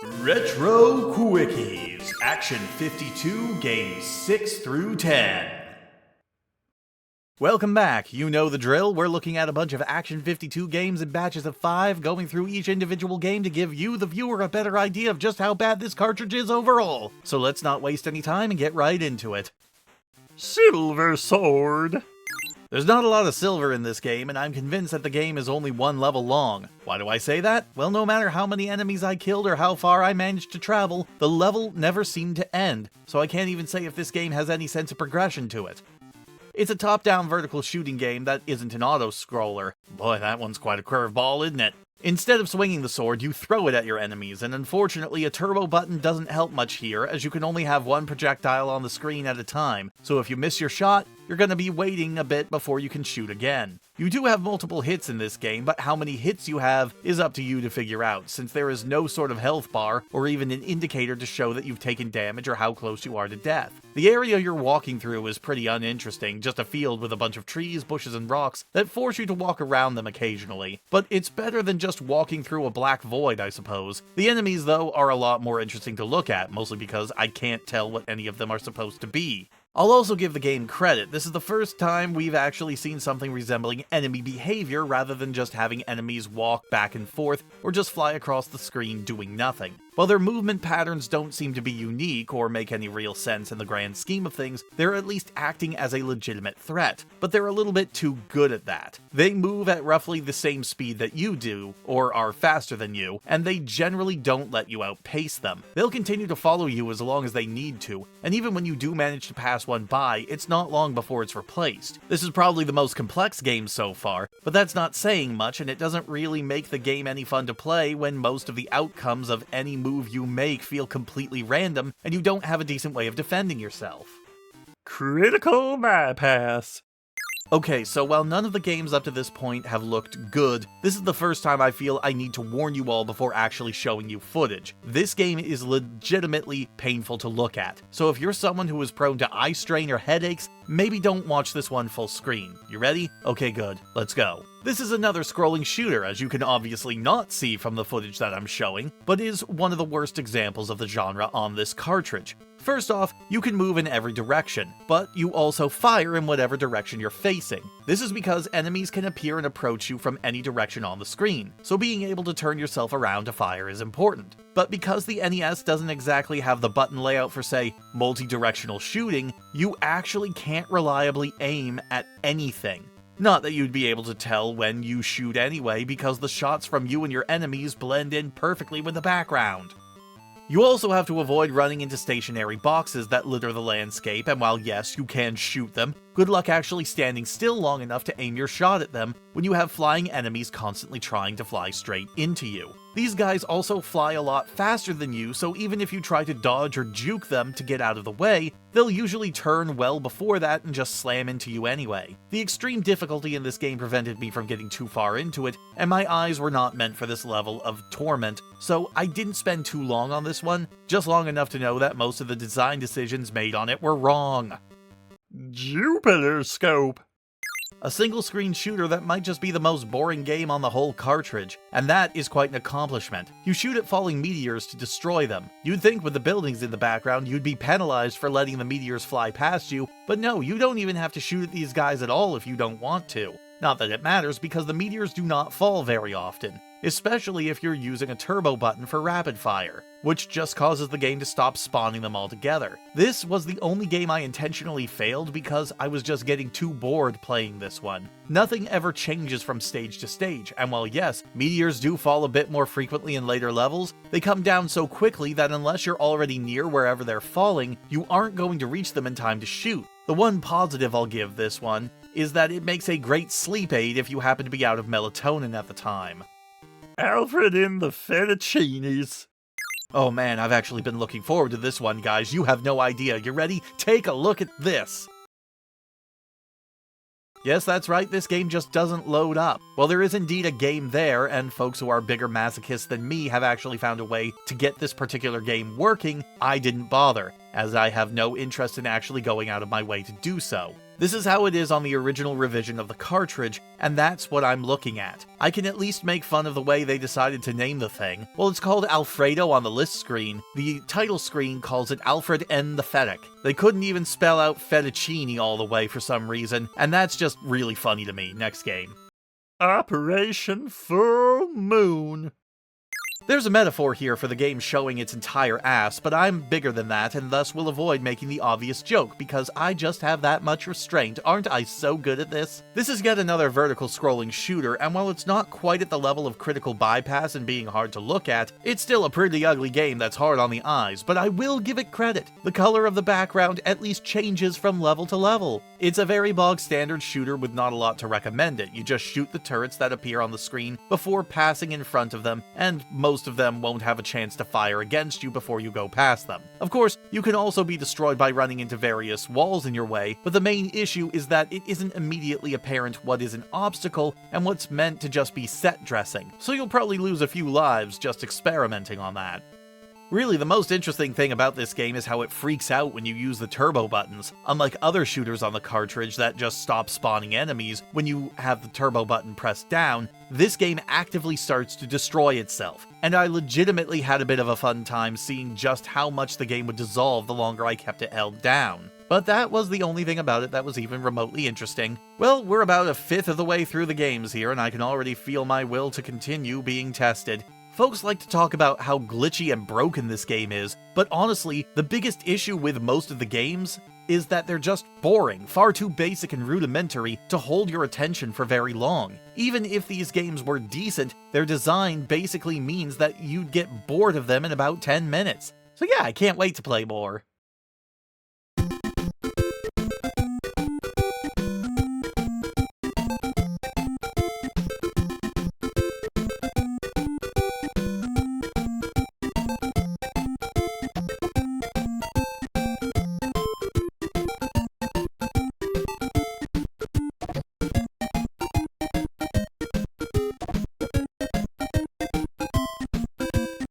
Retro Quickies, Action 52, Games 6 through 10. Welcome back. You know the drill. We're looking at a bunch of Action 52 games in batches of 5, going through each individual game to give you, the viewer, a better idea of just how bad this cartridge is overall. So let's not waste any time and get right into it. Silver Sword. There's not a lot of silver in this game, and I'm convinced that the game is only one level long. Why do I say that? Well, no matter how many enemies I killed or how far I managed to travel, the level never seemed to end, so I can't even say if this game has any sense of progression to it. It's a top-down vertical shooting game that isn't an auto-scroller. Boy, that one's quite a curveball, isn't it? Instead of swinging the sword, you throw it at your enemies, and unfortunately a turbo button doesn't help much here, as you can only have one projectile on the screen at a time, so if you miss your shot, you're gonna be waiting a bit before you can shoot again. You do have multiple hits in this game, but how many hits you have is up to you to figure out, since there is no sort of health bar or even an indicator to show that you've taken damage or how close you are to death. The area you're walking through is pretty uninteresting, just a field with a bunch of trees, bushes, and rocks that force you to walk around them occasionally. But it's better than just walking through a black void, I suppose. The enemies, though, are a lot more interesting to look at, mostly because I can't tell what any of them are supposed to be. I'll also give the game credit. This is the first time we've actually seen something resembling enemy behavior rather than just having enemies walk back and forth or just fly across the screen doing nothing. While their movement patterns don't seem to be unique or make any real sense in the grand scheme of things, they're at least acting as a legitimate threat, but they're a little bit too good at that. They move at roughly the same speed that you do, or are faster than you, and they generally don't let you outpace them. They'll continue to follow you as long as they need to, and even when you do manage to pass one by, it's not long before it's replaced. This is probably the most complex game so far, but that's not saying much, and it doesn't really make the game any fun to play when most of the outcomes of any move you make feel completely random, and you don't have a decent way of defending yourself. Critical bypass. Okay, so while none of the games up to this point have looked good, this is the first time I feel I need to warn you all before actually showing you footage. This game is legitimately painful to look at, so if you're someone who is prone to eye strain or headaches, maybe don't watch this one full screen. You ready? Okay, good. Let's go. This is another scrolling shooter, as you can obviously not see from the footage that I'm showing, but is one of the worst examples of the genre on this cartridge. First off, you can move in every direction, but you also fire in whatever direction you're facing. This is because enemies can appear and approach you from any direction on the screen, so being able to turn yourself around to fire is important. But because the NES doesn't exactly have the button layout for, say, multi-directional shooting, you actually can't reliably aim at anything. Not that you'd be able to tell when you shoot anyway, because the shots from you and your enemies blend in perfectly with the background. You also have to avoid running into stationary boxes that litter the landscape, and while yes, you can shoot them, good luck actually standing still long enough to aim your shot at them when you have flying enemies constantly trying to fly straight into you. These guys also fly a lot faster than you, so even if you try to dodge or juke them to get out of the way, they'll usually turn well before that and just slam into you anyway. The extreme difficulty in this game prevented me from getting too far into it, and my eyes were not meant for this level of torment, so I didn't spend too long on this one, just long enough to know that most of the design decisions made on it were wrong. Jupiter Scope. A single-screen shooter that might just be the most boring game on the whole cartridge, and that is quite an accomplishment. You shoot at falling meteors to destroy them. You'd think with the buildings in the background you'd be penalized for letting the meteors fly past you, but no, you don't even have to shoot at these guys at all if you don't want to. Not that it matters, because the meteors do not fall very often, especially if you're using a turbo button for rapid fire, which just causes the game to stop spawning them altogether. This was the only game I intentionally failed because I was just getting too bored playing this one. Nothing ever changes from stage to stage, and while yes, meteors do fall a bit more frequently in later levels, they come down so quickly that unless you're already near wherever they're falling, you aren't going to reach them in time to shoot. The one positive I'll give this one is that it makes a great sleep aid if you happen to be out of melatonin at the time. Alfred in the Fettuccinis. Oh man, I've actually been looking forward to this one, guys. You have no idea. You ready? Take a look at this. Yes, that's right, this game just doesn't load up. Well, there is indeed a game there, and folks who are bigger masochists than me have actually found a way to get this particular game working. I didn't bother, as I have no interest in actually going out of my way to do so. This is how it is on the original revision of the cartridge, and that's what I'm looking at. I can at least make fun of the way they decided to name the thing. Well, it's called Alfredo on the list screen. The title screen calls it Alfred N. the Fennec. They couldn't even spell out fettuccine all the way for some reason, and that's just really funny to me. Next game. Operation Full Moon. There's a metaphor here for the game showing its entire ass, but I'm bigger than that and thus will avoid making the obvious joke because I just have that much restraint. Aren't I so good at this? This is yet another vertical scrolling shooter, and while it's not quite at the level of Critical Bypass and being hard to look at, it's still a pretty ugly game that's hard on the eyes, but I will give it credit. The color of the background at least changes from level to level. It's a very bog standard shooter with not a lot to recommend it. You just shoot the turrets that appear on the screen before passing in front of them, and most of them won't have a chance to fire against you before you go past them. Of course, you can also be destroyed by running into various walls in your way, but the main issue is that it isn't immediately apparent what is an obstacle and what's meant to just be set dressing, so you'll probably lose a few lives just experimenting on that. Really, the most interesting thing about this game is how it freaks out when you use the turbo buttons. Unlike other shooters on the cartridge that just stop spawning enemies when you have the turbo button pressed down, this game actively starts to destroy itself, and I legitimately had a bit of a fun time seeing just how much the game would dissolve the longer I kept it held down. But that was the only thing about it that was even remotely interesting. Well, we're about a fifth of the way through the games here, and I can already feel my will to continue being tested. Folks like to talk about how glitchy and broken this game is, but honestly, the biggest issue with most of the games is that they're just boring, far too basic and rudimentary to hold your attention for very long. Even if these games were decent, their design basically means that you'd get bored of them in about 10 minutes. So yeah, I can't wait to play more.